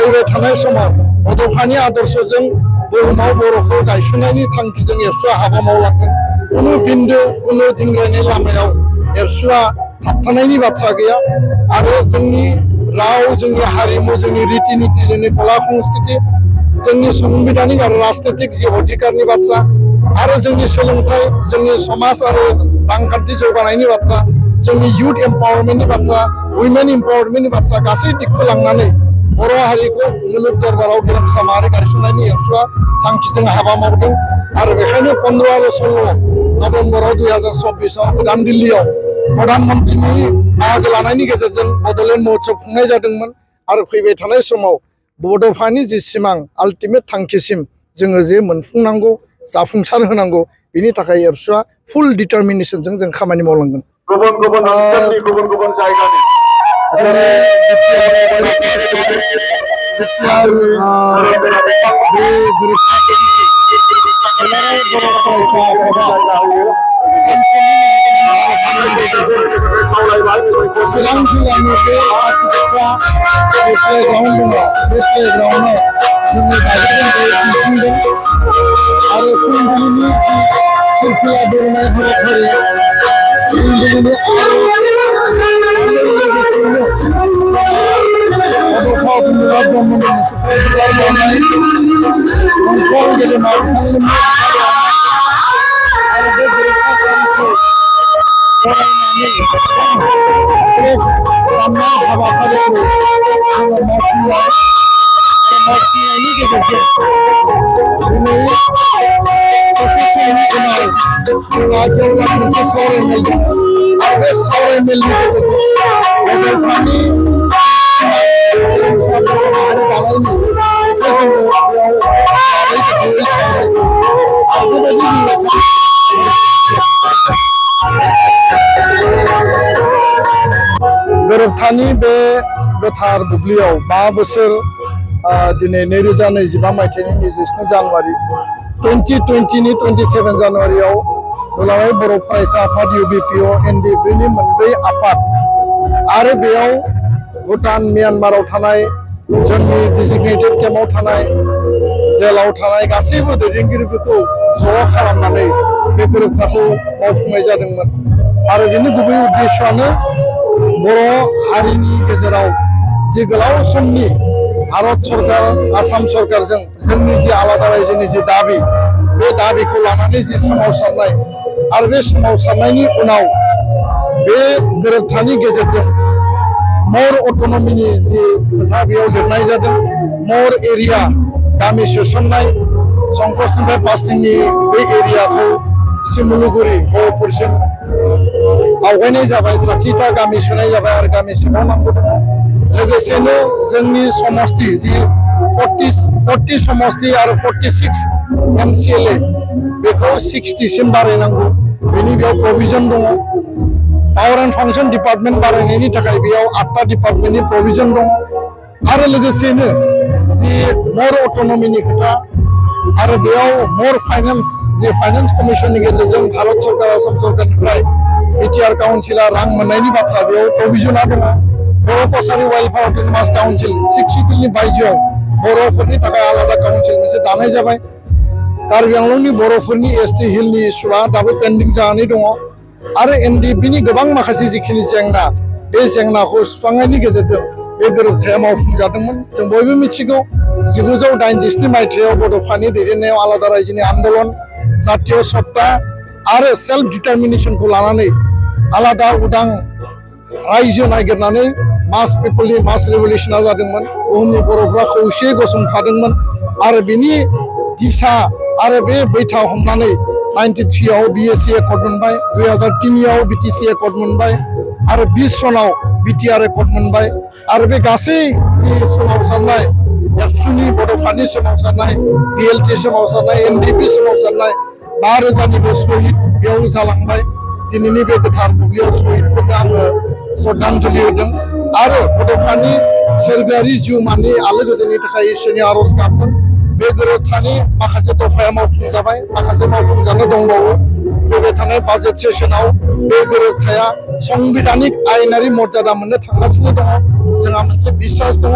फैबाय थानाय समाव बड'फानि आदर्शजों बुहुमाव बर'खौ गायसननायनि थांखिजों एबसुआ हाबा मावलांगोन। कुनु बिन्दो कुनु दिंग्रायनाय लामायाव एबसुआ थाबथानायनि बाथ्रा गैया आरो जोंनि राव जोंनि हारिमु जोंनि रीति नीति जोंनि कला संस्कृति जोंनि संविधानिक आरो राजनीतिक जि अधिकारनि बाथ्रा आरो जोंनि सोलोंथाइ जोंनि समाज आरो रांखान्थि जौगानायनि बाथ्रा जोंनि यूथ एम्पावरमेन्टनि बाथ्रा वुमेन एम्पावरमेन्टनि बाथ्रा गासै दिगखौ लांनानै बर' हारिखौ मुलुग दरबाराव गेरेमसा महरै गायसननायनि एबसुआ थांखिजों हाबा मावदों आरो बेखायनो 15 आरो 16 नभेम्बराव 2024 गोदान दिल्लीयाव प्रधानमन्त्रीनि बाहागो लानायनि गेजेरजों बड'लेण्ड महोत्सव खुंनाय जादोंमोन आरो फैबाय थानाय समाव बड'फानि जि सिमां आल्टिमेट थांखिसिम जोङो जे मोनफुंनांगौ जाफुंसार होनांगौ बिनि थाखाय एबसुआ फुल डिटारमिनेशनजों जों खामानि मावलांगोन। गुबुन जायगानि चिरां जिल्लानि बे आसिगुट्रा जे प्लेग्राउन्ड दङ बे प्लेग्राउन्डआव जोंनि बायदों खुंफुंदों आरो फुंबिलिनि जि फिरफिला बेरनाय हाबाफारि फुंबिलिनि लोगोसेयैनो बड'फा उपेन्द्र ब्रह्मनि मुसुखायाव बिबार बावनाय दंखल गेदेमा बिथांमोननि आरो बे गेदेमा सानखौ बरायनानै बे दामनाय हाबाफारिखौ जोङो मावफुंनाय आरो मावफुंनायनि गेजेरजों दिनै दसे समनि उनाव जोंहा गेवलां मोनसे सावरायमेल दङ आरो बे सावरायमेलनि गेजेरजों बड'फानि गेरेमसा बर' माहारि दानायनि बेखौ जोङो बेयाव गोथौयै सावरायगोन आरो बेबायदि जोङो गोरोबथानि बे गोथार बुब्लियाव 5 बोसोर दिनै 2025 मायथाइनि 29 जानुवारि 2020 नि 27 जानुवारियाव दुलाराय बर' फरायसा आफाद UBPO NDBनि मोनब्रै आफाद आरो बेयाव भुटान म्यानमाराव थानाय जोंनि डिजिगनेटेड केम्पआव थानाय जेलाव थानाय गासैबो दैदेनगिरिफोरखौ ज' खालामनानै बे गोरोबथाखौ मावफुंनाय जादोंमोन आरो बेनि गुबै उद्देश्यआनो बर' हारिनि गेजेराव जि गोलाव समनि भारत सरकार आसाम सरकारजों जोंनि जि आलादा रायजोनि जि दाबि बे दाबिखौ लानानै जि सोमावसारनाय आरो बे सोमावसारनायनि उनाव बे गोरोबथानि गेजेरजों मर अट'नमिनि जि खोथा बेयाव लिरनाय जादों मर एरिया गामि सोसननाय संकसनिफ्राय पास्टिंनि बे एरियाखौ सिमुलुगुरि गहपुरसिम आवगायनाय जाबाय 60टा गामि सोनाय जाबाय आरो गामि सोबावनांगौ दङ लोगोसेनो जोंनि समस्ति जि 40 समस्ति आरो 46 MCLA बेखौ 60 सिम बारायनांगौ बेनि बेयाव प्रभिजन दङ पावर एंड फांशन डिपार्टमेंट बारायनायनि थाखाय बेयाव 8टा डिपार्टमेंटनि प्रभिजन दङ आरो लोगोसेनो जि मर अट'नमिनि खोथा आरो बेयाव मर फाइनेंस जि फाइनेंस कमिशननि गेजेरजों भारत सरकार आसाम सरकारनिफ्राय बिटिआर काउन्सिला रां मोननायनि बाथ्रा बेयाव प्रभिजनआ दङ बर' कसारि वेलफेयार अट'नमास काउन्सिल 6 सिडुलनि बायजोआव बर'फोरनि थाखाय आलादा काउन्सिल मोनसे दानाय जाबाय कार्बि आंलंनि बर'फोरनि ST हिलनि इस्युआ दाबो पेन्डिं जानानै दङ आरो NDBनि गोबां माखासे जिखिनि जेंना बे जेंनाखौ सुस्रांनायनि गेजेरजों बे गोरोबथाया मावफुंजादोंमोन जों बयबो मिथिगौ 1967 मायथाइयाव बड'फानि दैदेननायाव आलादा रायजोनि आन्दलन जातीय सत्ता आरो सेल्फ डिटारमिनेशनखौ लानानै आलादा उदां रायजो नागिरनानै मास पिपलनि मास रिभलिउसना जादोंमोन बुहुमनि बर'फोरा खौसेयै गसंथादोंमन आरो बिनि दिशा आरो बे बैथा हमनानै 93 आव BSc एकर्ड मोनबाय 2003 आव BTC एकर्ड मोनबाय आरो 20 सनाव BTR एकर्ड मोनबाय आरो बे गासै जि सोमावसारनाय एबसुनि बड'फानि सोमावसारनाय PLT सोमावसारनाय NDB सोमावसारनाय 5000निबो शहीद बेयाव जालांबाय दिनैनि बे गोथार बुब्लियाव शहीदफोरनो आङो श्रद्धांजलि होदों आरो बड'फानि सोरगोआरि जिउमानि आलो गोजोननि थाखाय इसोरनि आरज गाबदों बे गोरोबथानि माखासे दफाया मावफुंजाबाय माखासे मावफुंजानो दंबावो फैबाय थानाय बाजेट सेसनाव बे गोरोबथाया संबिधानिक आयेनारि मर्यादा मोननो थांगासिनो दङ जोंहा मोनसे बिसास दङ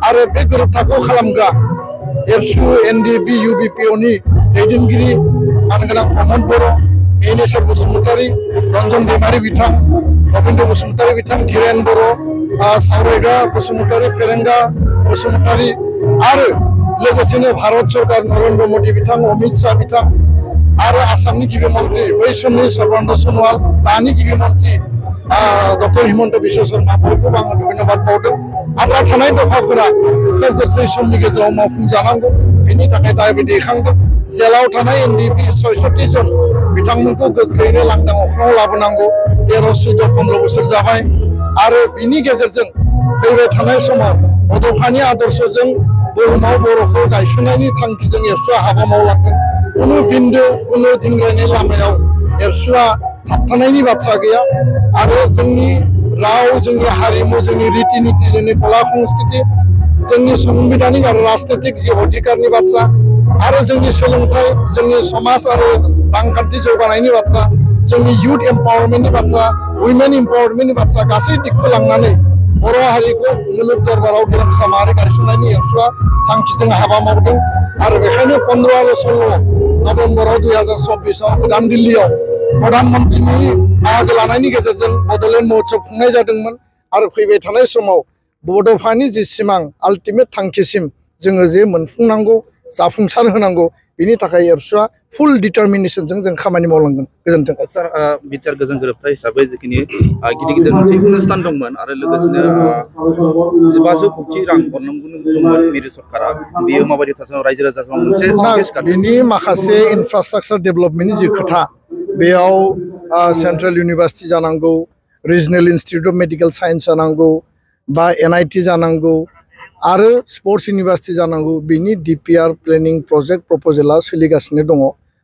आरो बे गोरोबथाखौ खालामग्रा एबसु एनडिपि इउबिपिअनि दैदेनगिरि मानगोनां प्रमद बर' मिनेश्वर बसुमतारी रन्जन दैमारि बिथां गबिन्द बसुमतारी बिथां धीरेन बर' सावरायग्रा बसुमतारी फेरेंगा बसुमतारी आरो लोगोसेनो भारत सरकार नरेन्द्र मोदी बिथां अमित शाह बिथां आरो आसामनि गिबि मन्त्रि बै समनि सर्बानन्द सनोवाल दानि गिबि मन्त्रि डक्टर हिमन्त बिश्व शर्मा बयखौबो आङो धन्यबाद बावदों आद्रा थानाय दफाफोरा खोब गोख्रै समनि गेजेराव मावफुंजानांगौ बेनि थाखाय दाबि दैखांदों जेलाव थानाय एनडिपि 66 जन बिथांमोनखौ गोख्रैनो लांदां अख्राङाव लाबोनांगौ 13, 14, 15 बोसोर जाबाय आरो बिनि गेजेरजों फैबाय थानाय समाव बड'फानि आदर्शजों बुहुमाव बर'खौ गायसननायनि थांखिजों एबसुआ हाबा मावलांगोन कुनु बिन्दो कुनु दिंग्रायनाय लामायाव एबसुआ थाबथानायनि बाथ्रा गैया आरो जोंनि राव जोंनि हारिमु जोंनि रीति नीति जोंनि कला संस्कृति जोंनि संबिधानिक आरो राजनीतिक जि अधिकारनि बाथ्रा आरो जोंनि सोलोंथाइ जोंनि समाज आरो रांखान्थि जौगानायनि बाथ्रा जोंनि युथ एम्पावारमेन्टनि बाथ्रा वुमेन एम्पावारमेन्टनि बाथ्रा गासै दिगखौ लांनानै बर' हारिखौ मुलुग दरबाराव गेरेमसा माहारि गायसननायनि एबसुआ थांखिजों हाबा मावदों आरो बेखायनो 15 आरो 16 नभेम्बराव 2024 गोदान दिल्लीयाव प्रधानमन्त्रिनि बाहागो लानायनि गेजेरजों बड'लेण्ड महोत्सव खुंनाय जादोंमोन आरो फैबाय थानाय समाव बड'फानि जि सिमां आल्टिमेट थांखिसिम जोङो जे मोनफुंनांगौ जाफुंसार होनांगौ बेनि थाखाय एबसुआ फुल डिटारमिनेशनजों जों खामानि मावलांगोन गोजोन्थों सार बिटिआर गोजोन गोरोबथा हिसाबै जिखिनि गिदिर मोनसे अनुष्ठान दंमोन आरो लोगोसेनो 1500 कोटि रां हरनांगौ दंमोन मिरु सरकारा बेयो माबायदि थासारियाव रायजो राजाजों मोनसे बेनि माखासे इनफ्रास्ट्राक्चार डेभेलपमेन्टनि जि खोथा बेयाव सेन्ट्रेल इउनिभार्सिटि जानांगौ regional institute of medical science जानांगौ बा एनआईटि जानांगौ आरो स्पर्ट्स इउनिभार्सिटि जानांगौ बिनि डिपिआर प्लेनिं प्रजेक्ट प्रप'जेला सोलिगासिनो दङ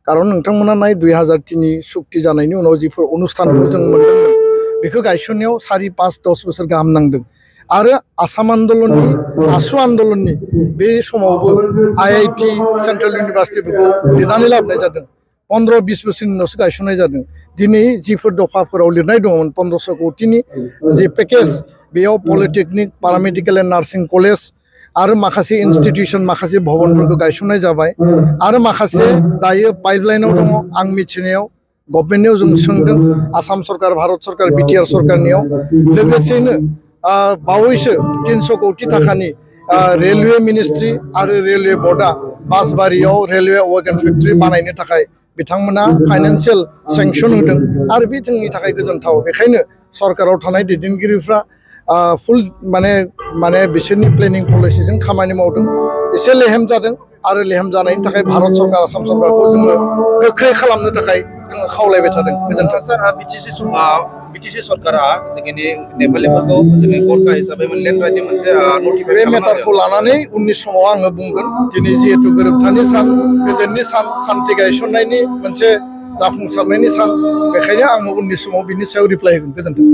कारण नोंथांमोना नाय 2003नि सुक्ति जानायनि उनाव जिफोर अनुष्ठानखौ जों मोनदोंमोन बेखौ गायसननायाव 4, 5, 10 बोसोर गाहाम नांदों आरो आसाम आन्दलननि आसु आन्दलननि बे समावबो आईआईटि सेन्ट्रेल इउनिभार्सिटिफोरखौ लिरनानै लाबोनाय जादों 15-20 बोसोरनि उनावसो गायसननाय जादों दिनै जिफोर दफाफोराव लिरनाय दङमोन 1500 कोटिनि जि पेकेज बेयाव पलिटेकनिक पारामेडिकेल एन्ड नार्सिं कलेज आरो माखासे इन्स्टिट्युसन माखासे भवनफोरखौ गायसननाय जाबाय आरो माखासे दायो पाइपलाइनाव दङ आं मिथिनायाव गभर्नमेन्टनियाव जों सोंदों आसाम सरकार भारत सरकार बिटिआर सरकारनियाव लोगोसेनो बावैसो 300 कोटि थाखानि रेलवे मिनिस्ट्रि आरो रेलवे बर्डआ बासबारियाव रेलवे वेगन फेक्टरि बानायनो थाखाय बिथांमोना फाइनान्सियेल सेंक्सन होदों आरो बे जोंनि थाखाय गोजोनथाव बेखायनो सरकाराव थानाय दैदेनगिरिफ्रा फुल माने बिसोरनि प्लेनिं पलिसिजों खामानि मावदों एसे लेहेम जादों आरो लेहेम जानायनि थाखाय भारत सरकार आसाम सरकारखौ जोङो गोख्रै खालामनो थाखाय जोङो खावलायबाय थादों गोजोन्थों सार बिटिसि सरकारा जोंनि नेपालिफोरखौ जोंनि गरखा हिसाबै लेन्ड राइटनि मोनसे नटिफाइ बे मेटारखौ लानानै उननि समाव आङो बुंगोन दिनै जिहेतु गोरोबथानि सान गोजोननि सान सान्थि गायसननायनि मोनसे जाफुंसारनायनि सान बेखायनो आङो उननि समाव बिनि सायाव रिप्लाय होगोन गोजोन्थों